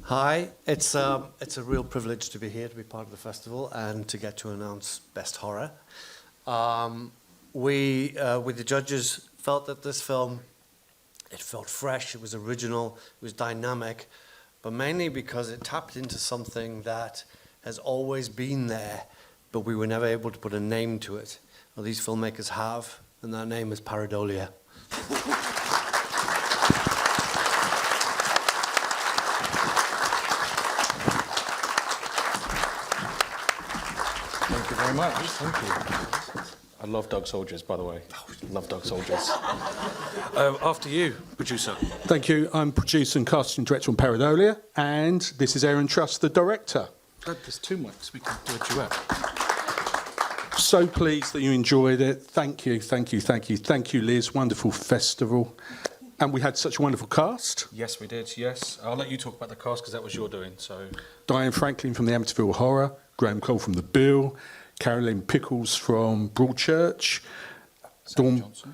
Hi, it's a real privilege to be here, to be part of the festival, and to get to announce Best Horror. We, with the judges, felt that this film, it felt fresh, it was original, it was dynamic, but mainly because it tapped into something that has always been there, but we were never able to put a name to it. Well, these filmmakers have, and that name is Pareidolia. Thank you very much. Thank you. I love dog soldiers, by the way. Love dog soldiers. After you, producer. Thank you. I'm producer and casting director on Pareidolia, and this is Aaron Truss, the director. There's two mics. We can do a duet. So pleased that you enjoyed it. Thank you, thank you, thank you. Thank you, Liz. Wonderful festival. And we had such a wonderful cast. Yes, we did, yes. I'll let you talk about the cast because that was your doing, so... Diane Franklin from the Amityville Horror, Graham Cole from The Bill, Carolyn Pickles from Broadchurch,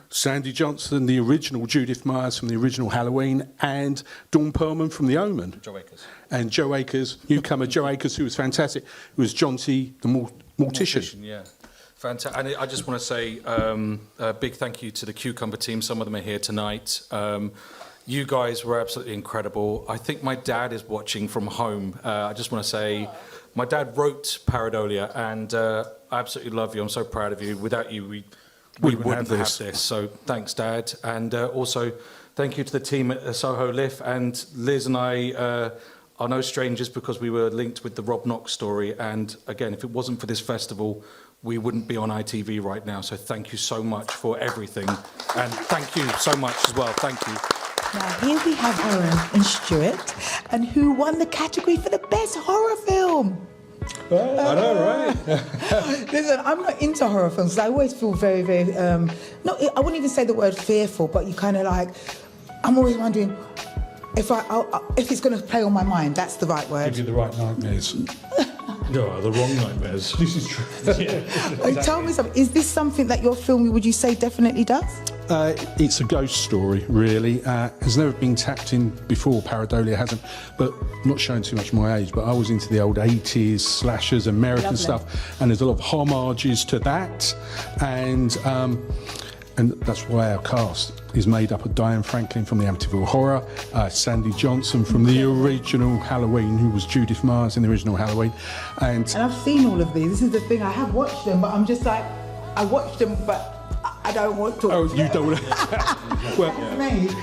Sandy Johnson, the original Judith Myers from the original Halloween, and Dawn Perlman from The Omen. Joe Akers. And Joe Akers, newcomer Joe Akers, who was fantastic, who was John T, the mortician. Yeah. Fantastic. And I just want to say a big thank you to the Cumber team. Some of them are here tonight. You guys were absolutely incredible. I think my dad is watching from home. I just want to say, my dad wrote Pareidolia, and I absolutely love you. I'm so proud of you. Without you, we wouldn't have this. So thanks, Dad. And also, thank you to the team at Soho Lift. And Liz and I are no strangers because we were linked with the Rob Knox story. And again, if it wasn't for this festival, we wouldn't be on ITV right now. So thank you so much for everything. And thank you so much as well. Thank you. Now, here we have Aaron and Stuart, and who won the category for the best horror film. Well, I know, right? Listen, I'm not into horror films. I always feel very, very, I wouldn't even say the word fearful, but you kind of like, I'm always wondering if it's going to play on my mind. That's the right word. Give you the right nightmares. No, the wrong nightmares. This is true. Yeah. Tell me something. Is this something that your film, would you say, definitely does? It's a ghost story, really. Has never been tapped in before. Pareidolia hasn't, but not showing too much my age, but I was into the old 80s slashers, American stuff, and there's a lot of homages to that, and that's why our cast is made up of Diane Franklin from the Amityville Horror, Sandy Johnson from the original Halloween, who was Judith Myers in the original Halloween, and I've seen all of these. This is the thing. I have watched them, but I'm just like, I watched them, but I don't want to. Oh, you don't want to. Well,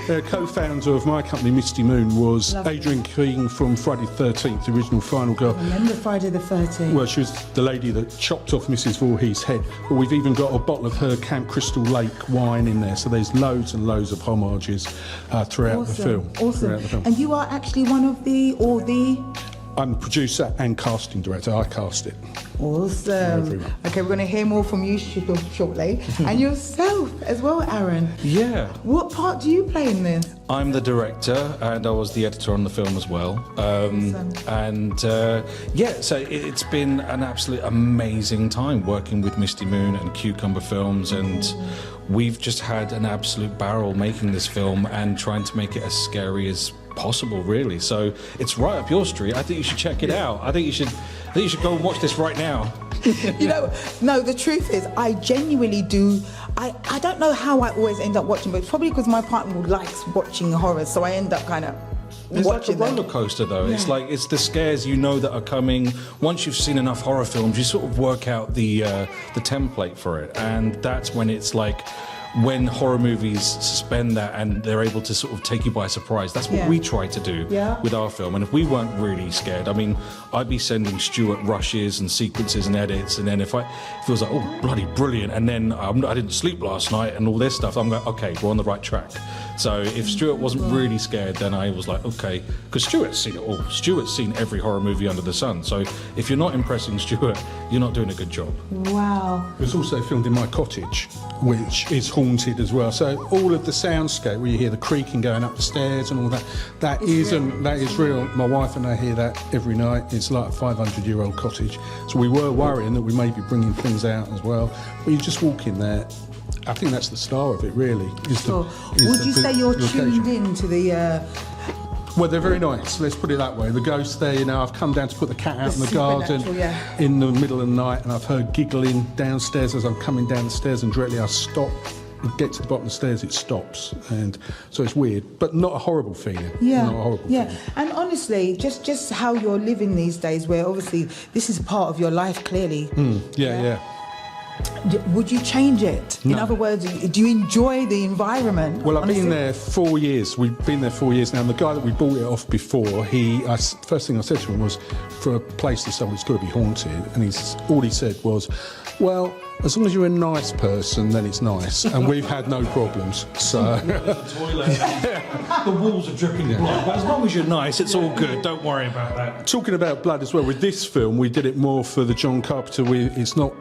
the co-founder of my company, Misty Moon, was Adrian King from Friday the 13th, the original Final Girl. I remember Friday the 13th. Well, she was the lady that chopped off Mrs. Voorhees' head. But we've even got a bottle of her Camp Crystal Lake wine in there. So there's loads and loads of homages throughout the film. Awesome. And you are actually one of the, I'm the producer and casting director. I cast it. Awesome. Okay, we're going to hear more from you shortly. And yourself as well, Aaron. Yeah. What part do you play in this? I'm the director, and I was the editor on the film as well. And so it's been an absolutely amazing time working with Misty Moon and Cumber Films, and we've just had an absolute barrel making this film and trying to make it as scary as possible, really. So it's right up your street. I think you should check it out. I think you should go and watch this right now. No, the truth is, I genuinely do. I don't know how I always end up watching, but it's probably because my partner likes watching horror, so I end up kind of watching like a roller coaster, though. Yeah. It's the scares that are coming. Once you've seen enough horror films, you sort of work out the template for it, and that's when it's like, when horror movies suspend that and they're able to sort of take you by surprise. That's what we try to do with our film. And if we weren't really scared, I mean, I'd be sending Stuart rushes and sequences and edits, and then if it was like, oh, bloody brilliant, and then I didn't sleep last night and all this stuff, I'm going, okay, we're on the right track. So if Stuart wasn't really scared, then I was like, okay, because Stuart's seen it all. Stuart's seen every horror movie under the sun. So if you're not impressing Stuart, you're not doing a good job. Wow. It was also filmed in my cottage, which is haunted as well. So all of the soundscape, where you hear the creaking going up the stairs and all that, that is real. My wife and I hear that every night. It's like a 500-year-old cottage. So we were worrying that we may be bringing things out as well. But you just walk in there. I think that's the star of it, really. Would you say you're tuned in to the Well, they're very nice. Let's put it that way. The ghost there, you know, I've come down to put the cat out in the garden supernatural, yeah. in the middle of the night, and I've heard giggling downstairs as I'm coming down the stairs, and directly I stop. Get to the bottom of the stairs, it stops, and so it's weird, but not a horrible feeling. Yeah, not a horrible yeah. feeling. And honestly, just how you're living these days, where obviously this is part of your life, clearly. Yeah. Would you change it? In No. other words, do you enjoy the environment? Well, I've honestly? been there 4 years. We've been there 4 years now. And the guy that we bought it off before, first thing I said to him was, for a place to sell, it's got to be haunted. And all he said was, well, as long as you're a nice person, then it's nice. And we've had no problems. So The toilet, the walls are dripping blood. But as long as you're nice, it's all good. Don't worry about that. talking about blood as well, with this film, we did it more for the John Carpenter. It's not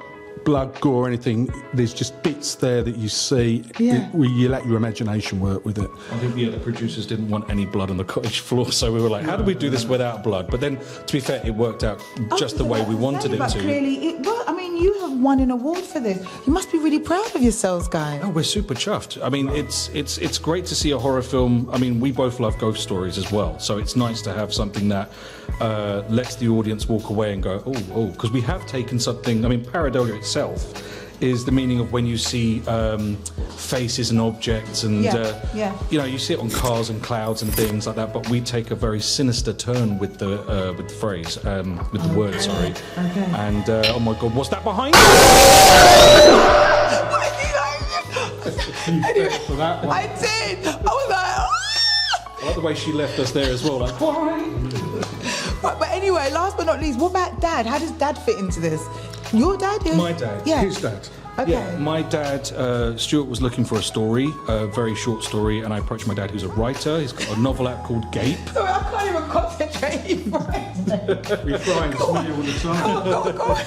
blood, gore, or anything. There's just bits there that you see. Yeah. You let your imagination work with it. I think the producers didn't want any blood on the cottage floor, so we were like, how do we do this without blood? But then, to be fair, it worked out just the way we wanted it but to. Clearly, I mean, you have won an award for this. You must be really proud of yourselves, guys. Oh, we're super chuffed. I mean, it's great to see a horror film. I mean, we both love ghost stories as well, so it's nice to have something that lets the audience walk away and go, oh, because we have taken something. I mean, Pareidolia itself is the meaning of when you see faces and objects, and you know, you see it on cars and clouds and things like that. But we take a very sinister turn with the phrase, with the word. Sorry. Okay. And oh my God, what's that behind you? For that one. I did. I was like, I like the way she left us there as well. Like, But anyway, last but not least, what about Dad? How does Dad fit into this? Your dad? My dad. Yeah. His dad. Okay. Yeah, my dad, Stuart, was looking for a story, a very short story, and I approached my dad, who's a writer. He's got a novel out called Gape. Sorry, I can't even concentrate. We fry and smell all the time. Go on.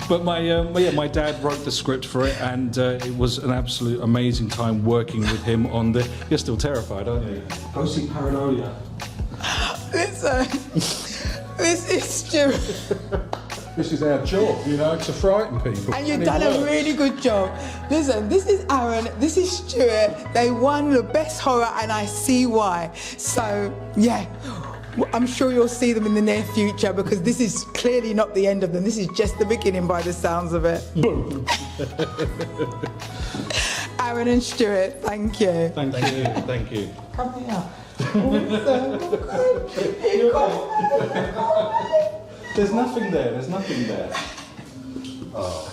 But my dad wrote the script for it, and it was an absolute amazing time working with him on the. You're still terrified, aren't you? Go see Pareidolia. Listen, this is Stuart. This is our job, you know, to frighten people. And you've it done a works. really good job. Listen, this is Aaron, this is Stuart. They won the best horror, and I see why. So, yeah, I'm sure you'll see them in the near future, because this is clearly not the end of them. This is just the beginning by the sounds of it. Boom. Aaron and Stuart, thank you. Thank you. Thank you. Come here. Awesome. There's nothing there. There's nothing there. Oh.